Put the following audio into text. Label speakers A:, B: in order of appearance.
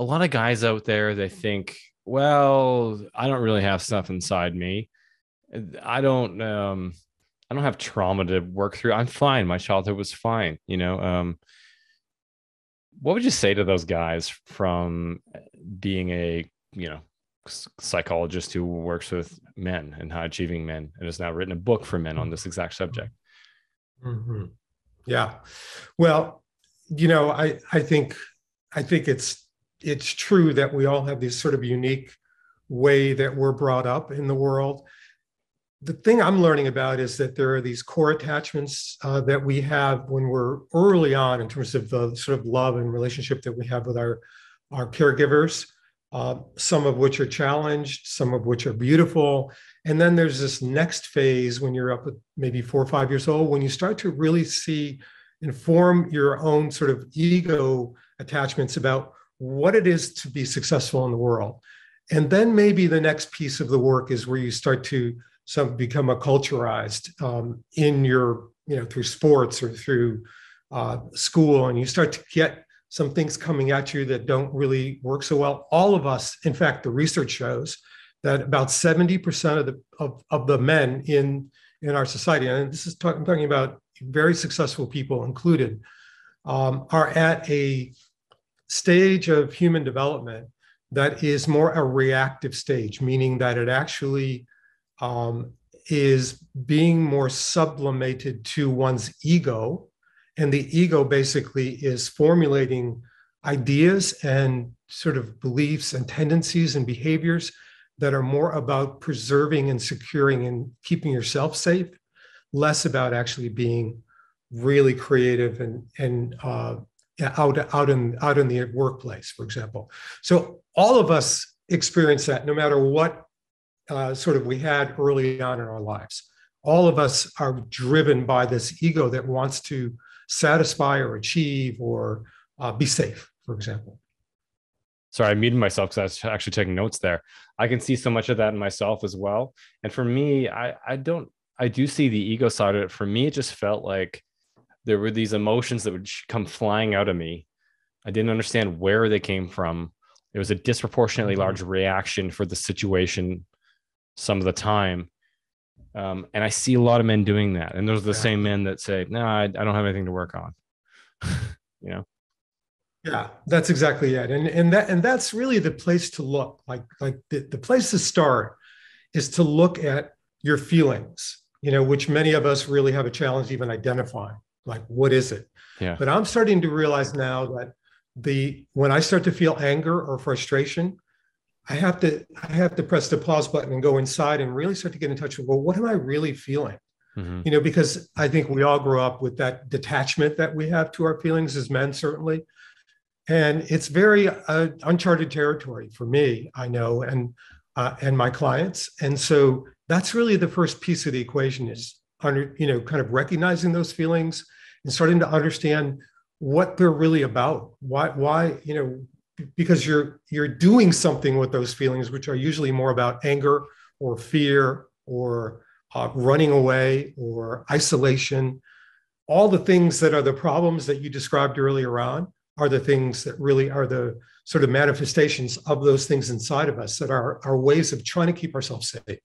A: a lot of guys out there, they think, well, I don't really have stuff inside me. I don't um I don't have trauma to work through. I'm fine. My childhood was fine, you know. What would you say to those guys from being a, you know, psychologist who works with men and high achieving men and has now written a book for men on this exact subject?
B: Mhm. Yeah. Well, I think it's true that we all have this sort of unique way that we're brought up in the world. The thing I'm learning about is that there are these core attachments that we have when we're early on in terms of the sort of love and relationship that we have with our caregivers, some of which are challenged, some of which are beautiful. And then there's this next phase when you're up at maybe 4 or 5 years old, when you start to really see and form your own sort of ego attachments about what it is to be successful in the world. And then maybe the next piece of the work is where you start to some become acculturized in your, through sports or through school, and you start to get some things coming at you that don't really work so well. All of us, in fact, the research shows that about 70% of the men in our society, and I'm talking about very successful people included, are at a stage of human development that is more a reactive stage, meaning that it actually is being more sublimated to one's ego. And the ego basically is formulating ideas and sort of beliefs and tendencies and behaviors that are more about preserving and securing and keeping yourself safe, less about actually being really creative and out in the workplace, for example. So all of us experience that, no matter what sort of we had early on in our lives. All of us are driven by this ego that wants to satisfy or achieve or be safe, for example.
A: Sorry, I muted myself because I was actually taking notes there. I can see so much of that in myself as well. And for me, I do see the ego side of it. For me, it just felt like there were these emotions that would come flying out of me. I didn't understand where they came from. It was a disproportionately large reaction for the situation some of the time. And I see a lot of men doing that. And those are the same men that say, no, I don't have anything to work on. you know?
B: Yeah, that's exactly it. And that's really the place to look. Like the place to start is to look at your feelings, which many of us really have a challenge even identifying. Like, what is it?
A: Yeah.
B: But I'm starting to realize now that when I start to feel anger or frustration, I have to press the pause button and go inside and really start to get in touch with, well, what am I really feeling?
A: Mm-hmm.
B: Because I think we all grow up with that detachment that we have to our feelings as men, certainly. And it's very uncharted territory for me, I know, and my clients. And so that's really the first piece of the equation is kind of recognizing those feelings and starting to understand what they're really about. Why, because you're doing something with those feelings, which are usually more about anger or fear or running away or isolation. All the things that are the problems that you described earlier on are the things that really are the sort of manifestations of those things inside of us that are ways of trying to keep ourselves safe.